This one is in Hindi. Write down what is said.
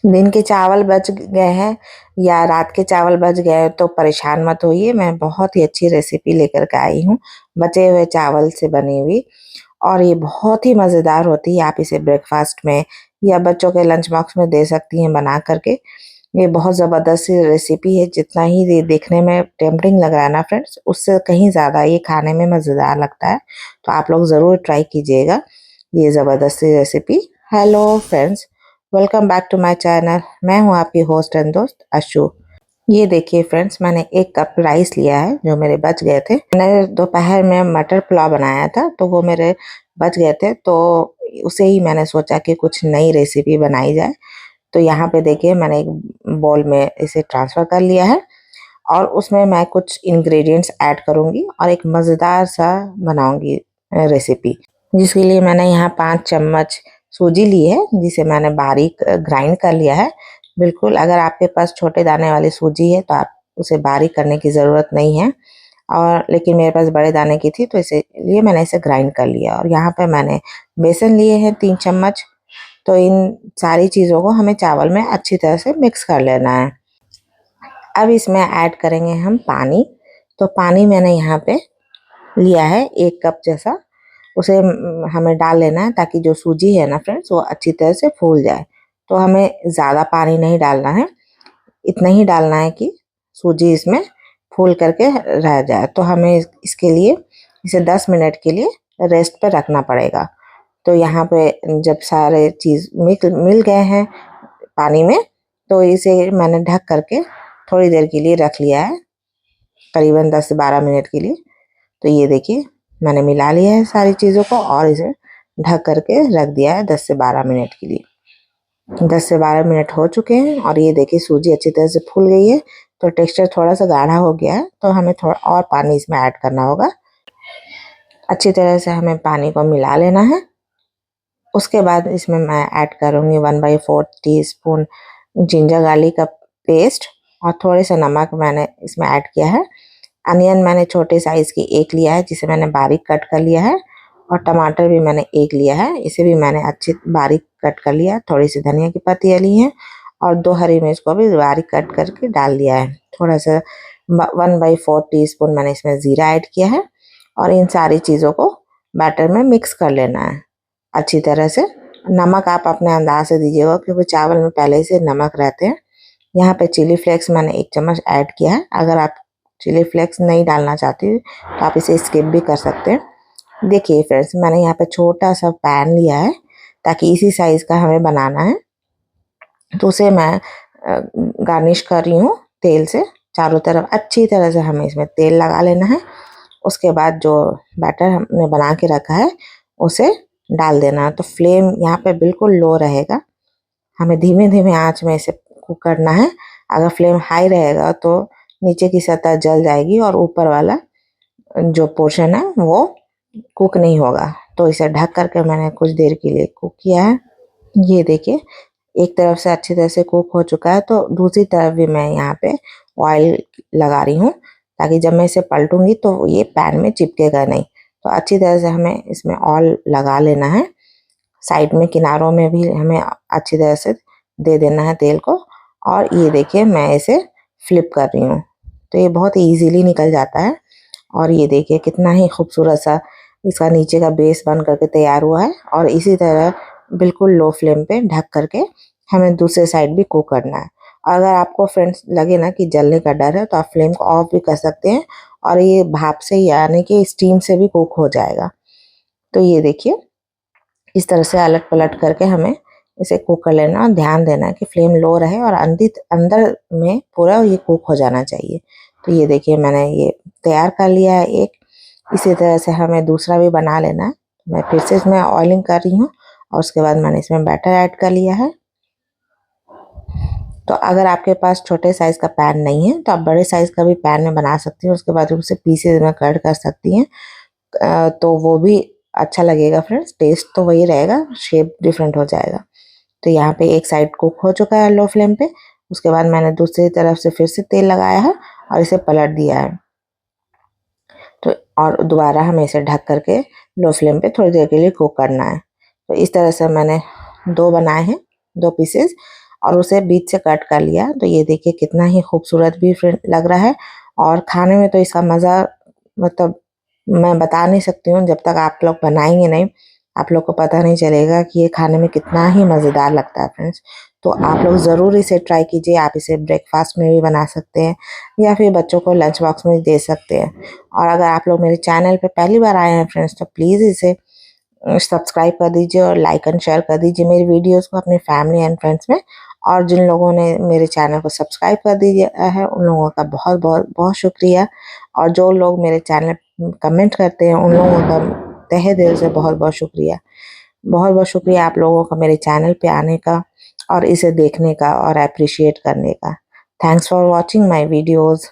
दिन के चावल बच गए हैं या रात के चावल बच गए हैं तो परेशान मत होइए, मैं बहुत ही अच्छी रेसिपी लेकर के आई हूँ बचे हुए चावल से बनी हुई। और ये बहुत ही मज़ेदार होती है। आप इसे ब्रेकफास्ट में या बच्चों के लंच बॉक्स में दे सकती हैं बना करके। ये बहुत ज़बरदस्त सी रेसिपी है। जितना ही ये देखने में टेम्पटिंग लग रहा है ना फ्रेंड्स, उससे कहीं ज़्यादा ये खाने में मज़ेदार लगता है। तो आप लोग ज़रूर ट्राई कीजिएगा ये ज़बरदस्त सी recipe. Hello friends, welcome back to my channel. मैं हूँ आपकी होस्ट एंड दोस्त अशु। ये देखिए फ्रेंड्स, मैंने 1 कप राइस लिया है जो मेरे बच गए थे। मैंने दोपहर में मटर पुलाव बनाया था तो वो मेरे बच गए थे, तो उसे ही मैंने सोचा कि कुछ नई रेसिपी बनाई जाए। तो यहाँ पे देखिए मैंने एक बाउल में इसे ट्रांसफ़र कर लिया है और उसमें मैं कुछ इंग्रेडिएंट्स ऐड करूँगी और एक मज़ेदार सा बनाऊँगी रेसिपी। जिसके लिए मैंने यहाँ 5 चम्मच सूजी ली है जिसे मैंने बारीक ग्राइंड कर लिया है। बिल्कुल, अगर आपके पास छोटे दाने वाली सूजी है तो आप उसे बारीक करने की ज़रूरत नहीं है, और लेकिन मेरे पास बड़े दाने की थी तो इसीलिए मैंने इसे ग्राइंड कर लिया। और यहाँ पे मैंने बेसन लिए हैं 3 चम्मच। तो इन सारी चीज़ों को हमें चावल में अच्छी तरह से मिक्स कर लेना है। अब इसमें ऐड करेंगे हम पानी। तो पानी मैंने यहाँ पे लिया है 1 कप जैसा। उसे हमें डाल लेना है ताकि जो सूजी है ना फ्रेंड्स वो अच्छी तरह से फूल जाए। तो हमें ज़्यादा पानी नहीं डालना है, इतना ही डालना है कि सूजी इसमें फूल करके रह जाए। तो हमें इसके लिए इसे 10 मिनट के लिए रेस्ट पे रखना पड़ेगा। तो यहाँ पे जब सारे चीज़ मिल गए हैं पानी में, तो इसे मैंने ढक करके थोड़ी देर के लिए रख लिया है, करीबन 10 से 12 मिनट के लिए। तो ये देखिए मैंने मिला लिया है सारी चीज़ों को और इसे ढक करके रख दिया है 10 से 12 मिनट के लिए। 10 से 12 मिनट हो चुके हैं और ये देखिए सूजी अच्छी तरह से फूल गई है। तो टेक्सचर थोड़ा सा गाढ़ा हो गया है, तो हमें थोड़ा और पानी इसमें ऐड करना होगा। अच्छी तरह से हमें पानी को मिला लेना है। उसके बाद इसमें मैं ऐड करूँगी 1/4 टीस्पून जिंजर गार्लिक का पेस्ट और थोड़े से नमक मैंने इसमें ऐड किया है। अनियन मैंने छोटे साइज़ की 1 लिया है जिसे मैंने बारीक कट कर लिया है, और टमाटर भी मैंने 1 लिया है, इसे भी मैंने अच्छी बारीक कट कर लिया है। थोड़ी सी धनिया की पत्तियाँ ली हैं और 2 हरी मिर्च को भी बारीक कट करके डाल दिया है। थोड़ा सा 1/4 टीस्पून मैंने इसमें ज़ीरा ऐड किया है और इन सारी चीज़ों को बैटर में मिक्स कर लेना है अच्छी तरह से। नमक आप अपने अंदाज से दीजिएगा क्योंकि चावल में पहले से नमक रहते हैं। यहाँ पे चिली फ्लेक्स मैंने 1 चम्मच ऐड किया है। अगर आप चिली फ्लेक्स नहीं डालना चाहती तो आप इसे स्किप भी कर सकते हैं। देखिए फ्रेंड्स, मैंने यहाँ पे छोटा सा पैन लिया है ताकि इसी साइज़ का हमें बनाना है। तो उसे मैं गार्निश कर रही हूँ तेल से। चारों तरफ अच्छी तरह से हमें इसमें तेल लगा लेना है। उसके बाद जो बैटर हमने बना के रखा है उसे डाल देना है। तो फ्लेम यहाँ पे बिल्कुल लो रहेगा, हमें धीमे-धीमे आँच में इसे कुक करना है। अगर फ्लेम हाई रहेगा तो नीचे की सतह जल जाएगी और ऊपर वाला जो पोर्शन है वो कुक नहीं होगा। तो इसे ढक कर के मैंने कुछ देर के लिए कुक किया है। ये देखिए एक तरफ से अच्छी तरह से कुक हो चुका है, तो दूसरी तरफ भी मैं यहाँ पे ऑयल लगा रही हूँ ताकि जब मैं इसे पलटूंगी तो ये पैन में चिपकेगा नहीं। तो अच्छी तरह से हमें इसमें ऑयल लगा लेना है। साइड में किनारों में भी हमें अच्छी तरह से दे देना है तेल को। और ये देखिए मैं इसे फ्लिप कर रही हूँ तो ये बहुत ईजीली निकल जाता है। और ये देखिए कितना ही खूबसूरत सा इसका नीचे का बेस बन करके तैयार हुआ है। और इसी तरह बिल्कुल लो फ्लेम पे ढक करके हमें दूसरे साइड भी कुक करना है। अगर आपको फ्रेंड्स लगे ना कि जलने का डर है तो आप फ्लेम को ऑफ भी कर सकते हैं और ये भाप से यानी कि स्टीम से भी कुक हो जाएगा। तो ये देखिए इस तरह से अलट पलट करके हमें इसे कुक कर लेना और ध्यान देना है कि फ्लेम लो रहे और अंदर में पूरा ये कुक हो जाना चाहिए। तो ये देखिए मैंने ये तैयार कर लिया है एक। इसी तरह से हमें दूसरा भी बना लेना है। मैं फिर से इसमें ऑयलिंग कर रही हूँ और उसके बाद मैंने इसमें बैटर ऐड कर लिया है। तो अगर आपके पास छोटे साइज़ का पैन नहीं है तो आप बड़े साइज़ का भी पैन में बना सकती हैं। उसके बाद उसे पीसेज में कट कर सकती हैं। तो वो भी अच्छा लगेगा फ्रेंड्स, टेस्ट तो वही रहेगा, शेप डिफरेंट हो जाएगा। तो यहाँ पे एक साइड कुक हो चुका है लो फ्लेम पे। उसके बाद मैंने दूसरी तरफ से फिर से तेल लगाया है और इसे पलट दिया है। तो और दोबारा हमें इसे ढक करके लो फ्लेम पे थोड़ी देर के लिए कुक करना है। तो इस तरह से मैंने 2 बनाए हैं, 2 पीसेस। और उसे बीच से कट कर लिया। तो ये देखिए कितना ही खूबसूरत भी लग रहा है और खाने में तो इसका मज़ा मतलब मैं बता नहीं सकती हूँ। जब तक आप लोग बनाएंगे नहीं आप लोग को पता नहीं चलेगा कि ये खाने में कितना ही मज़ेदार लगता है फ्रेंड्स। तो आप लोग ज़रूर इसे ट्राई कीजिए। आप इसे ब्रेकफास्ट में भी बना सकते हैं या फिर बच्चों को लंच बॉक्स में दे सकते हैं। और अगर आप लोग मेरे चैनल पे पहली बार आए हैं फ्रेंड्स तो प्लीज़ इसे सब्सक्राइब कर दीजिए और लाइक एंड शेयर कर दीजिए मेरी वीडियोस को अपने फैमिली एंड फ्रेंड्स में। और जिन लोगों ने मेरे चैनल को सब्सक्राइब कर दिया है उन लोगों का बहुत बहुत बहुत शुक्रिया। और जो लोग मेरे चैनल कमेंट करते हैं उन लोगों का तहे दिल से बहुत बहुत शुक्रिया। बहुत बहुत शुक्रिया आप लोगों का मेरे चैनल पे आने का और इसे देखने का और अप्रिशिएट करने का। Thanks for watching my videos.